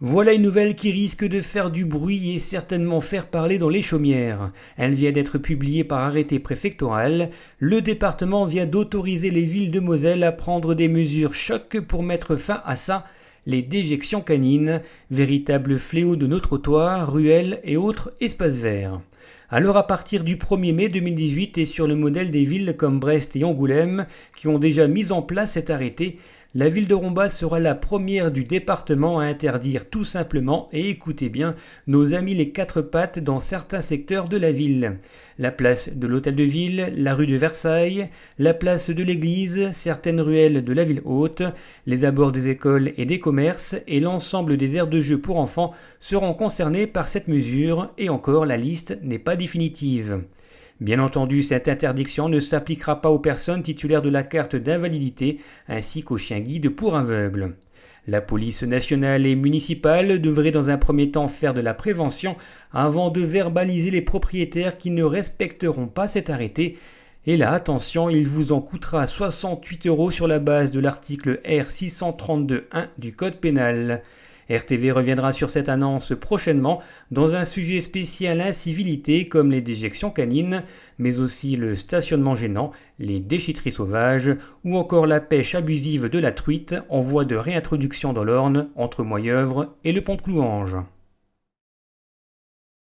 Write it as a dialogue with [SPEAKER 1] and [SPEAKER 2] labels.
[SPEAKER 1] Voilà une nouvelle qui risque de faire du bruit et certainement faire parler dans les chaumières. Elle vient d'être publiée par arrêté préfectoral. Le département vient d'autoriser les villes de Moselle à prendre des mesures choc pour mettre fin à ça, les déjections canines, véritable fléau de nos trottoirs, ruelles et autres espaces verts. Alors à partir du 1er mai 2018 et sur le modèle des villes comme Brest et Angoulême qui ont déjà mis en place cet arrêté, la ville de Rombas sera la première du département à interdire tout simplement, et écoutez bien, nos amis les quatre pattes dans certains secteurs de la ville. La place de l'Hôtel de Ville, la rue de Versailles, la place de l'église, certaines ruelles de la ville haute, les abords des écoles et des commerces et l'ensemble des aires de jeu pour enfants seront concernés par cette mesure et encore la liste n'est pas définitive. Bien entendu, cette interdiction ne s'appliquera pas aux personnes titulaires de la carte d'invalidité ainsi qu'aux chiens guides pour aveugles. La police nationale et municipale devrait dans un premier temps faire de la prévention avant de verbaliser les propriétaires qui ne respecteront pas cet arrêté. Et là, attention, il vous en coûtera 68 € sur la base de l'article R632.1 du Code pénal. RTV reviendra sur cette annonce prochainement dans un sujet spécial incivilité comme les déjections canines, mais aussi le stationnement gênant, les déchetteries sauvages ou encore la pêche abusive de la truite en voie de réintroduction dans l'Orne entre Moyeuvre et le pont de Clouange.